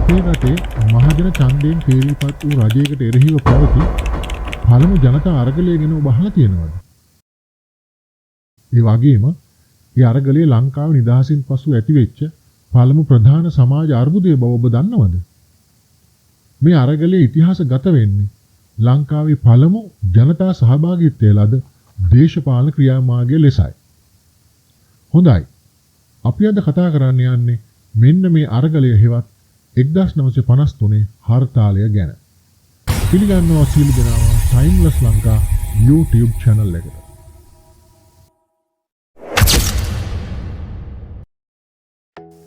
අපේ රටේ මහජන ඡන්දයෙන් තේරීපත් වූ රජයකට එරෙහිව පැවති පළමු ජනතා අරගලය ගැන ඔබ අහලා තියෙනවද? ඒ වගේම ඒ අරගලය ලංකාවේ නිදහසින් පසු ඇතිවෙච්ච පළමු ප්‍රධාන සමාජ අර්බුදය බව ඔබ දන්නවද? මේ අරගලයේ ඉතිහාසගත වෙන්නේ ලංකාවේ පළමු ජනතා සහභාගීත්වය ලද දේශපාලන ක්‍රියාමාර්ගය ලෙසයි. හොඳයි. අපි අද කතා කරන්න යන්නේ මෙන්න මේ අරගලය හෙවත් 1953 හර්තාලය ගැන. පිළිගන්නවා සියලු දෙනාම ටයිම්ලස් ලංකා YouTube channel එකට.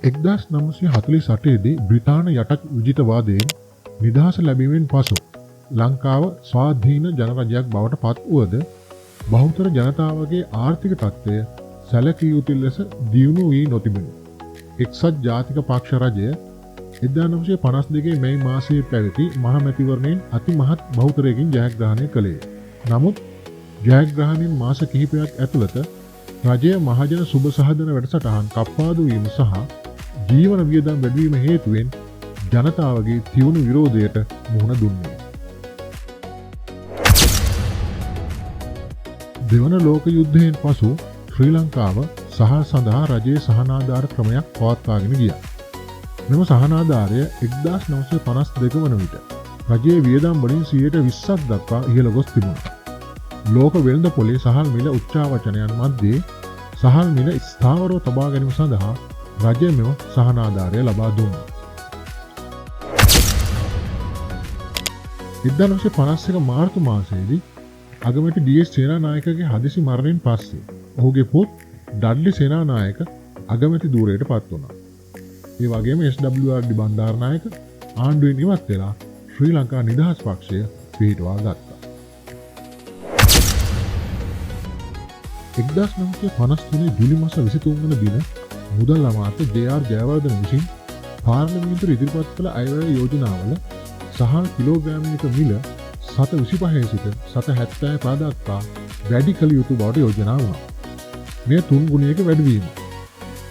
1948 දී බ්‍රිතාන්‍ය යටත් විජිතවාදයෙන් නිදහස ලැබීමෙන් පසු ලංකාව ස්වාධීන ජනරජයක් බවට පත් වුවද බහුතර ජනතාවගේ ආර්ථික තත්ත්වය සැලකිය යුතු ලෙස දියුණු වී නොතිබුණි. එක්සත් ජාතික පක්ෂ රජය 1952 මැයි මාසයේ පැවති මහමැතිවරණයෙන් අතිමහත් බහුතරයකින් ජයග්‍රහණය කළේ. නමුත් ජයග්‍රහණයෙන් මාස කිහිපයක් ඇතුළත රජය මහජන සුබ සහදන වැඩසටහන් කප්පාදු වීම සහ ජීවන වියදම් වැඩිවීම හේතුවෙන් ජනතාවගේ තියුණු විරෝධයට මුහුණ දුන්නේ. දෙවන ලෝක යුද්ධයෙන් පසු ශ්‍රී ලංකාව සහල් සඳහා රජයේ සහනාධාර ක්‍රමයක් පවත්වාගෙන ගියා. මෙම සහනාධාරය 1952 වන විට රජයේ වියදම් වලින් 20% දක්වා ඉහළ ගොස් තිබුණා. ලෝක වෙළඳ පොලේ සහල් මිල උච්චාවචනයන් මැද්දේ සහල් මිල ස්ථාවරව තබා ගැනීම සඳහා රජය මෙම සහනාධාරය ලබා දුන්නා. 1951 මාර්තු මාසයේදී අගමැති ඩී.එස්. සේනානායකගේ හදිසි මරණයෙන් පස්සේ ඔහුගේ පුත් ඩඩ්ලි සේනානායක අගමැති ධූරයට පත් වුණා. ඒ වගේම එස්.ඩබ්ලිව්.ආර්.ඩි. බණ්ඩාරනායක ආණ්ඩුවෙන් ඉවත් වෙලා ශ්‍රී ලංකා නිදහස් පක්ෂය පිහිටුවා ගත්තා. 1953 ජූලි මාස 23 වන දින මුදල් අමාත්‍ය ජේ.ආර්. ජයවර්ධන විසින් පාර්ලිමේන්තුවට ඉදිරිපත් කළ අයවැය යෝජනාවල සහල් කිලෝග්‍රෑමයක මිල 7.25 සිට 7.75 දක්වා වැඩි කළ යුතු බවට යෝජනා වුණා. මෙය 3 ගුණයක වැඩිවීම.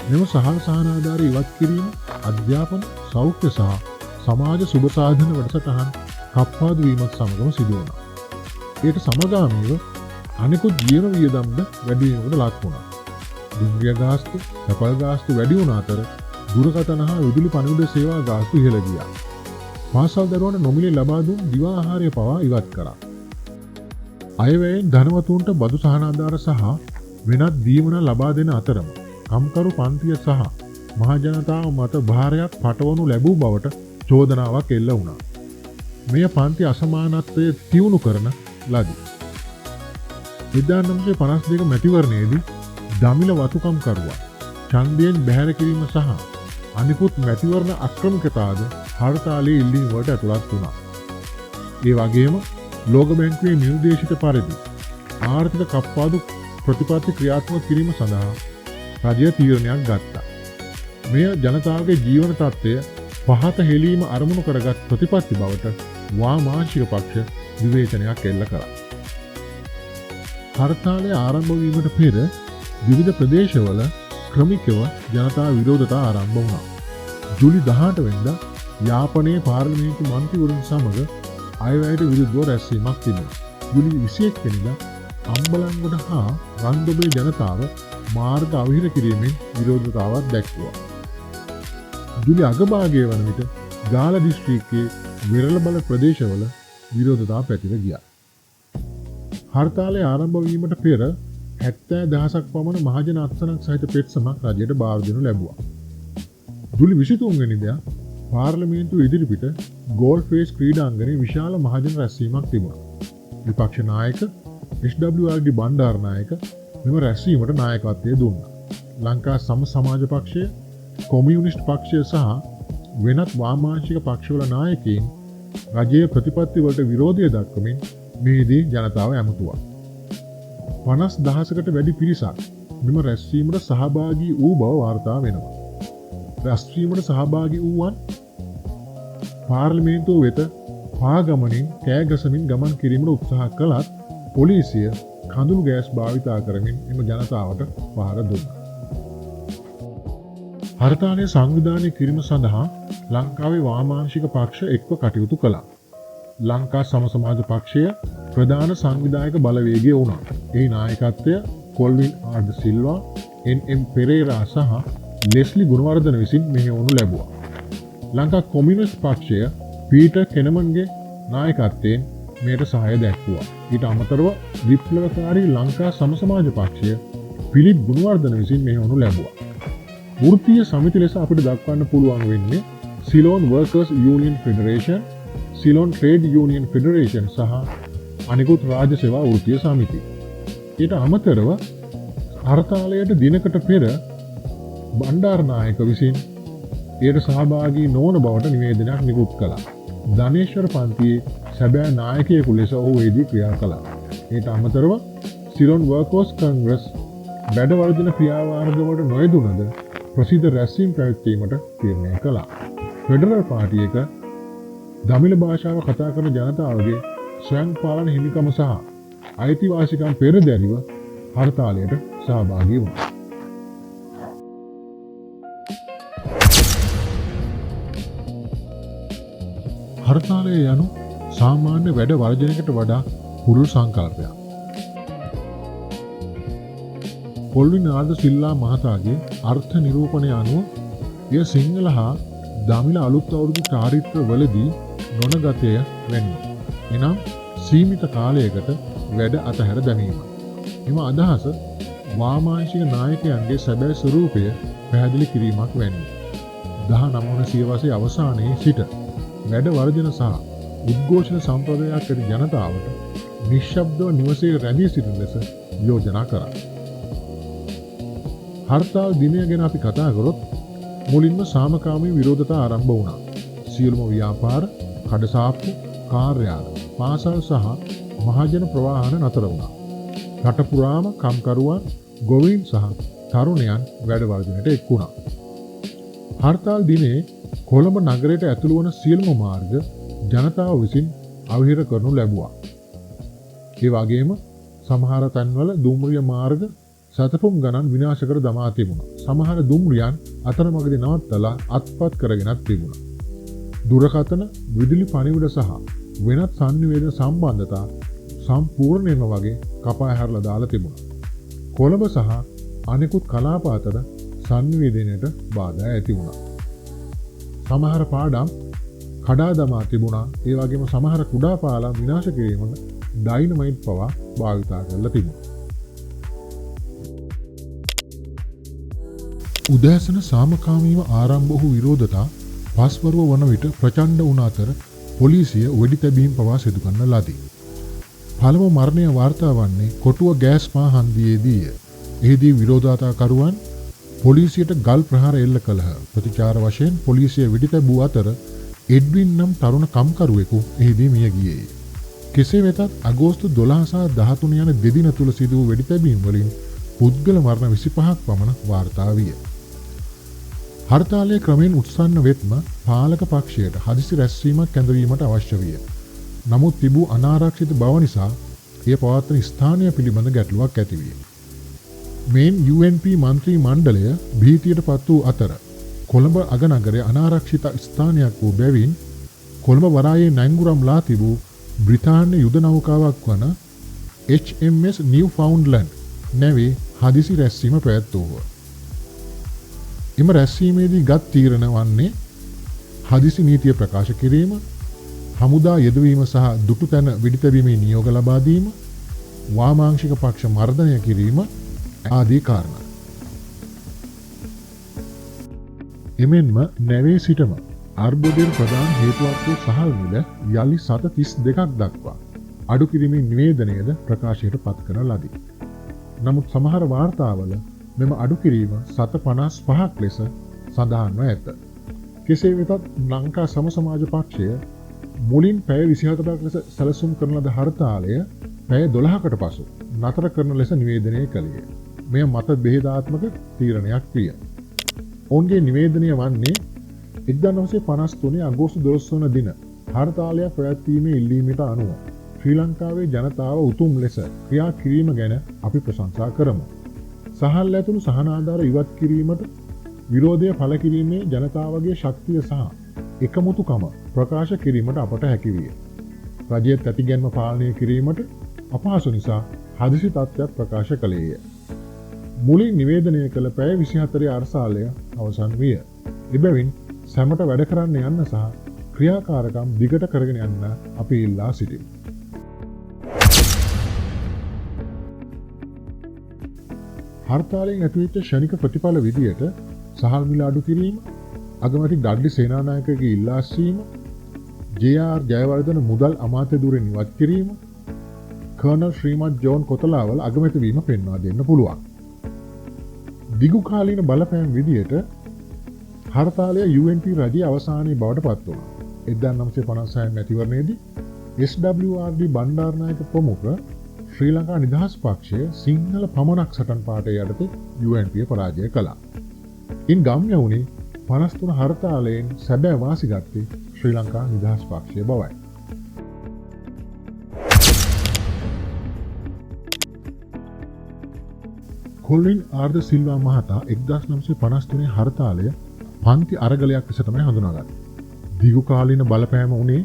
මෙම සහල් සහනාධාරය ඉවත් කිරීම අධ්‍යාපන, සෞඛ්‍ය සහ සමාජ සුබ සාධන වැඩසටහන් කප්පාදු වීමත් සමගම සිදු වුණා. ඒට සමගාමීව අනෙකුත් ජීවන වියදම්ද වැඩි වීමකට ලක් වුණා. දුම්රිය ගාස්තු, තැපල් ගාස්තු වැඩි වුණ අතර දුරකථන හා විදුලි පණිවිඩ සේවා ගාස්තු ඉහළ ගියා. පාසල් දරුවන්ට නොමිලේ ලබා දුන් දිවා ආහාරය පවා ඉවත් කරා. අයවැයෙන් ධනවතුන්ට බදු සහනාධාර සහ වෙනත් දීමන ලබා දෙන අතරම කම්කරු පන්තිය සහ මහජනතාව මත භාරයක් පටවනු ලැබූ බවට චෝදනාවක් එල්ල වුණා. මෙය පන්ති අසමානත්වය තියුණු කරන ලදී. 1952 මැතිවරණයේදී දමිළ වතුකම්කරුවා ඡන්දයෙන් බැහැර කිරීම සහ අනිකුත් මැතිවරණ අක්‍රමිකතාද හර්තාලයේ ඉල්ලීම් වලට ඇතුළත් වුණා. ඒ වගේම ලෝක බැංකුවේ නිර්දේශිත පරිදි ආර්ථික කප්පාදු ප්‍රතිපත්ති ක්‍රියාත්මක කිරීම සඳහා රජය තීරණයක් ගත්තා. මෙය ජනතාවගේ ජීවන තත්ත්වය පහත හෙළීම අරමුණු කරගත් ප්‍රතිපත්ති බවට වාමාංශික පක්ෂ විවේචනයක් එල්ල කළා. හර්තාලය ආරම්භ වීමට පෙර විවිධ ප්‍රදේශවල ක්‍රමිකව ජනතා විරෝධතා ආරම්භ වුණා. ජූලි 18 වෙනිදා යාපනයේ පාර්ලිමේන්තු මන්ත්‍රීවරුන් සමග අයවැයට විරුද්ධව රැස්වීමක් තිබුණා. ජූලි 21 වෙනිදා අම්බලන්ගොඩ හා රන්දොබේ ජනතාව මාර්ග අවහිර කිරීමෙන් විරෝධතාවක් දැක්වුවා. ජූලි අගභාගය වන විට ගාල දිස්ත්‍රික්කයේ විරල බල ප්‍රදේශවල විරෝධතා පැතිර ගියා. හර්තාලය ආරම්භ වීමට පෙර 70,000ක් පමණ මහජන අත්සනක් සහිත පෙත්සමක් රජයට බාර දෙනු ලැබුවා. ජූලි 23 වෙනිදා පාර්ලිමේන්තුව ඉදිරිපිට ගෝල්ෆේස් ක්‍රීඩාංගණයේ විශාල මහජන රැස්වීමක් තිබුණා. විපක්ෂ නායක එස්.ඩබ්ලිව්.ආර්.ඩි. බණ්ඩාරනායක මෙම රැස්වීමට නායකත්වය දුන්නා. ලංකා සම සමාජ පක්ෂය, කොමියුනිස්ට් පක්ෂය සහ වෙනත් වාමාංශික පක්ෂවල නායකයින් රජයේ ප්‍රතිපත්ති වලට විරෝධය දක්වමින් මෙහිදී ජනතාව ඇමතුවා. 50,000කට වැඩි පිරිසක් මෙම රැස්වීමට සහභාගී වූ බව වාර්තා වෙනවා. රැස්වීමට සහභාගී වූවන් පාර්ලිමේන්තුව වෙත පාගමනින් කෑගසමින් ගමන් කිරීමට උත්සාහ කළත් පොලිසිය කඳුළු ගෑස් භාවිතා කරමින් එම ජනතාවට පහර දුන්නා. හර්තාලය සංවිධානය කිරීම සඳහා ලංකාවේ වාමාංශික පක්ෂ එක්ව කටයුතු කළා. ලංකා සමසමාජ පක්ෂය ප්‍රධාන සංවිධායක බලවේගය වුණා. එහි නායකත්වය කොල්වින් ආර් සිල්වා, එන්.එම්. පෙරේරා සහ ලෙස්ලි ගුණවර්ධන විසින් මෙහෙයවනු ලැබුවා. ලංකා කොමියුනිස්ට් පක්ෂය පීටර් කෙනමන්ගේ නායකත්වයෙන් මෙයට සහාය දැක්වුවා. ඊට අමතරව විප්ලවකාරී ලංකා සමසමාජ පක්ෂය පිලිප් ගුණවර්ධන විසින් මෙහෙයවනු ලැබුවා. වෘත්තීය සමිති ලෙස අපිට දක්වන්න පුළුවන් වෙන්නේ Ceylon workers union federation, Ceylon trade union federation සහ අනිකුත් රාජ්‍ය සේවා වෘත්තීය සමිති. ඊට අමතරව හර්තාලයට දිනකට පෙර බණ්ඩාරනායක විසින් එයට සහභාගී නොවන බවට නිවේදනයක් නිකුත් කළා. ධනේශ්වර පන්තියේ සැබෑ නායකයෙකු ලෙස ඔහු එහිදී ක්‍රියා කළා. ඊට අමතරව සිලෝන් වර්කර්ස් කොංග්‍රස් වැඩවර්ජන ක්‍රියාමාර්ගවලට නොයදුනද ප්‍රසිද්ධ රැස්වීම් පැවැත්වීමට තීරණය කළා. ෆෙඩරල් පාර්ටියක දමිළ භාෂාව කතා කරන ජනතාවගේ ස්වයං පාලන හිමිකම සහ අයිතිවාසිකම් පෙරදැරිව හර්තාලයට සහභාගී වුණා. හර්තාලය යනු සාමාන්‍ය වැඩ වර්ජනයකට වඩා පුළුල් සංකල්පයක්. කොල්වින් ආර් සිල්වා මහතාගේ අර්ථ නිරූපණය අනුව එය සිංහල හා දමිළ අලුත් අවුරුදු චාරිත්‍ර වලදී නොනගතය වෙන්නේ. එනම් සීමිත කාලයකට වැඩ අතහැර දැමීම. එම අදහස වාමාංශික නායකයන්ගේ සැබෑ ස්වරූපය පැහැදිලි කිරීමක් වෙන්නේ. 19 වන සියවසේ අවසානයේ සිට වැඩ වර්ජන සහ උද්ඝෝෂණ සම්ප්‍රදායක් ඇති ජනතාවට නිශ්ශබ්දව නිවසේ රැඳී සිටින ලෙස යෝජනා කරා. හර්තාල් දිනය ගැන අපි කතා කරොත් මුලින්ම සාමකාමී විරෝධතා ආරම්භ වුණා. සියලුම ව්‍යාපාර, කඩසාප්පු, කාර්යාල, පාසල් සහ මහජන ප්‍රවාහන නතර වුණා. රට පුරාම කම්කරුවන්, ගොවීන් සහ තරුණයන් වැඩ වර්ජනයට එක් වුණා. හර්තාල් දිනේ කොළඹ නගරයට ඇතුළු වන සියලුම මාර්ග ජනතාව විසින් අවහිර කරනු ලැබුවා. ඒ වගේම සමහර තැන්වල දුම්රිය මාර්ග සතපුම් ගණන් විනාශ කර දමා තිබුණා. සමහර දුම්රියන් අතරමඟදී නවත්තලා අත්පත් කරගෙනත් තිබුණා. දුරකථන, විදුලි පණිවිඩ සහ වෙනත් සංනිවේදන සම්බන්ධතා සම්පූර්ණයෙන්ම වගේ කපා හැරලා දාලා තිබුණා. කොළඹ සහ අනෙකුත් කලාප අතර සංනිවේදනයට බාධා ඇති වුණා. සමහර පාඩම් කඩා දමා තිබුණා. ඒ වගේම සමහර කුඩා පාලම් විනාශ කිරීමට ඩයිනමයිට් පවා භාවිතා කරලා තිබුණා. උදෑසන සාමකාමීව ආරම්භ වූ විරෝධතා පස්වරුව වන විට ප්‍රචණ්ඩ වුණ අතර පොලිසිය වෙඩි තැබීම් පවා සිදු කරන ලදී. පළමු මරණය වාර්තා වන්නේ කොටුව ගෑස් මා හන්දියේදීය. එහිදී විරෝධතාකරුවන් පොලිසියට ගල් ප්‍රහාර එල්ල කළහ. ප්‍රතිචාර වශයෙන් පොලිසිය වෙඩි තැබූ අතර එඩ්වින් නම් තරුණ කම්කරුවෙකු එහිදී මිය ගියේ. කෙසේ වෙතත් අගෝස්තු 12 සහ 13 යන දෙදින තුල සිදු වූ වෙඩි තැබීම් වලින් පුද්ගල මරණ 25ක් පමණ වාර්තා විය. හර්තාලයේ ක්‍රමෙන් උත්සන්න වෙත්ම පාලක පක්ෂයට හදිසි රැස්වීමක් කැඳවීමට අවශ්‍ය විය. නමුත් තිබූ අනාරක්ෂිත බව නිසා එය පවත්වන ස්ථානය පිළිබඳ ගැටලුවක් ඇති විය. මේන් UNP මන්ත්‍රී මණ්ඩලය භීතියට පත් වූ අතර කොළඹ අගනගරයේ අනාරක්ෂිත ස්ථානයක් වූ බැවින් කොළඹ වරායේ නැංගුරම්ලා තිබූ බ්‍රිතාන්‍ය යුද නෞකාවක් වන HMS නිව්ෆවුන්ඩ්ලන්ඩ් නැවේ හදිසි රැස්වීම පැවැත්වුවා. එම රැස්වීමේදී ගත් තීරණ වන්නේ හදිසි නීතිය ප්‍රකාශ කිරීම, හමුදා යෙදවීම සහ දුටු තැන වෙඩි තැබීමේ නියෝග ලබා දීම, වාමාංශික පක්ෂ මර්ධනය කිරීම ආදී කාරණා. එමෙන්ම නැවේ සිටම අර්බුදයෙන් ප්‍රධාන හේතුවක් වූ සහල් මිල යලි 32ක් දක්වා අඩු කිරීමේ නිවේදනයද ප්‍රකාශයට පත් කරන ලදී. නමුත් සමහර වාර්තාවල මෙම අඩු කිරීම 55ක් ලෙස සඳහන්ව ඇත. කෙසේ වෙතත් ලංකා සමසමාජ පක්ෂය මුලින් පැය 24ක් ලෙස සැලසුම් කරන ලද හර්තාලය පැය 12කට පසු නතර කරන ලෙස නිවේදනය කළේ. මෙය මත බෙහෙදාත්මක තීරණයක් විය. ඔවුන්ගේ නිවේදනය වන්නේ 1953 අගෝස්තු 12 වන දින හර්තාලයක් පැවැත්වීමේ ඉල්ලීමට අනුව ශ්‍රී ලංකාවේ ජනතාව උතුම් ලෙස ක්‍රියා කිරීම ගැන අපි ප්‍රශංසා කරමු. සහල් ඇතුළු සහනාධාර ඉවත් කිරීමට විරෝධය පළ කිරීමේ ජනතාවගේ ශක්තිය සහ එකමුතුකම ප්‍රකාශ කිරීමට අපට හැකි විය. රජයේ තැතිගැන්ම පාලනය කිරීමට අපහසු නිසා හදිසි තත්ත්වයක් ප්‍රකාශ කළේය. මුලින් නිවේදනය කළ පැය 24 අරසාලය අවසන් විය. එබැවින් සැමට වැඩ කරන්න යන්න සහ ක්‍රියාකාරකම් දිගට කරගෙන යන්න අපි ඉල්ලා සිටිමු. හර්තාලයෙන් ඇතිවෙච්ච ක්ෂණික ප්‍රතිඵල විදියට සහල් මිල අඩු කිරීම, අගමැති ඩඩ්ලි සේනානායකගේ ඉල්ලාස්වීම, ජේ.ආර්. ජයවර්ධන මුදල් අමාත්‍ය ධුරයෙන් ඉවත් කිරීම, කර්නල් ශ්‍රීමත් ජෝන් කොතලාවල අගමැති වීම පෙන්වා දෙන්න පුළුවන්. දිගු කාලීන බලපෑම් විදියට හර්තාලය UNP රජයේ අවසානයේ බවට පත් වුණා. 1956 මැතිවරණයේදී SWRD බණ්ඩාරනායක ප්‍රමුඛ ශ්‍රී ලංකා නිදහස් පක්ෂය සිංහල පමණක් සටන් පාඨය යටතේ UNP පරාජය කළා. ඉන් ගම්‍ය වුණේ 53 හර්තාලයෙන් සැබෑ වාසි ගත්තේ ශ්‍රී ලංකා නිදහස් පක්ෂය බවයි. කොලින් ආර්ද සිල්වා මහතා 1953 හර්තාලය පන්ති අරගලයක් ලෙස තමයි හඳුනාගත්තේ. දීර්ඝ කාලීන බලපෑම උනේ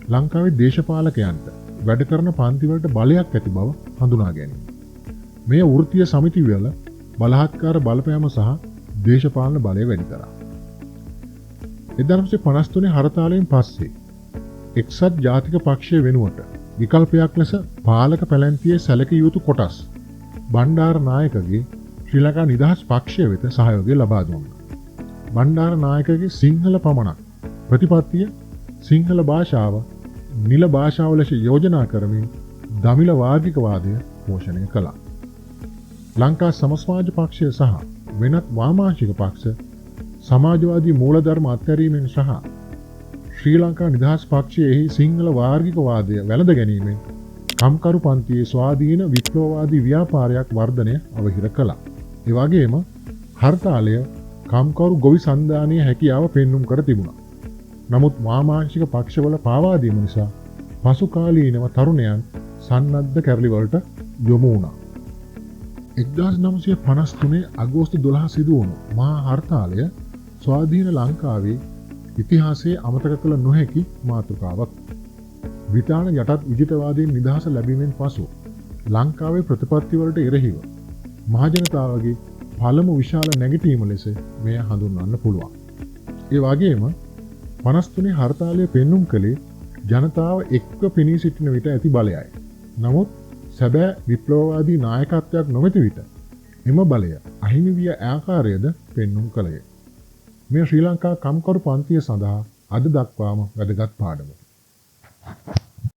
ලංකාවේ දේශපාලකයන්ට වැඩ කරන පන්තිවලට බලයක් ඇති බව හඳුනා ගැනීම. මේ වෘත්තීය සමිතිවල බලහත්කාර බලපෑම සහ දේශපාලන බලය වැඩි කරා. 1953 හර්තාලයෙන් පස්සේ එක්සත් ජාතික පක්ෂය වෙනුවට විකල්පයක් ලෙස පාලක පැලැන්තියේ සැලකිය යුතු කොටස් බණ්ඩාර නායකගේ ශ්‍රී ලංකා නිදහස් පක්ෂය වෙත සහයෝගය ලබා දුන්නා. බණ්ඩාර නායකගේ සිංහල පමණක් ප්‍රතිපත්තිය සිංහල භාෂාව නිල භාෂාව ලෙස යෝජනා කරමින් දමිළ වාර්ගිකවාදය පෝෂණය කළා. ලංකා සමස්මාජ පක්ෂය සහ වෙනත් වාමාංශික පක්ෂ සමාජවාදී මූලධර්ම අත්හැරීමෙන් සහ ශ්‍රී ලංකා නිදහස් පක්ෂයෙහි සිංහල වාර්ගිකවාදය වැළඳ ගැනීමෙන් කම්කරු පන්තියේ ස්වාධීන විප්ලවවාදී ව්‍යාපාරයක් වර්ධනය අවහිර කළා. ඒ වගේම හර්තාලය කම්කරු ගොවි සන්ධානයේ හැකියාව පෙන්눔 කර තිබුණා. නමුත් වාමාංශික පක්ෂවල පාවා දීම නිසා පසු කාලීනව තරුණයන් සන්නද්ධ කැරලිවලට යොමු වුණා. 1953 අගෝස්තු 12 සිදු වුණු මහා හර්තාලය ස්වාධීන ලංකාවේ ඉතිහාසයේ අමතක කළ නොහැකි මාතෘකාවක්. බ්‍රිතාන්‍ය යටත් විජිතවාදයෙන් නිදහස ලැබීමෙන් පසු ලංකාවේ ප්‍රතිපත්තිවලට එරෙහිව මහජනතාවගේ පළමු විශාල නැගිටීම ලෙස මෙය හඳුන්වන්න පුළුවන්. ඒ වගේම 53 හර්තාලය පෙන්눔 කළේ ජනතාව එක්ව පෙනී සිටින විට ඇති බලයයි. නමුත් සැබෑ විප්ලවවාදී නායකත්වයක් නොමැති විට එම බලය අහිමි විය ආකාරයද පෙන්눔 කළේ. මේ ශ්‍රී ලංකා කම්කරු පන්තිය සඳහා අද දක්වාම වැදගත් පාඩමකි.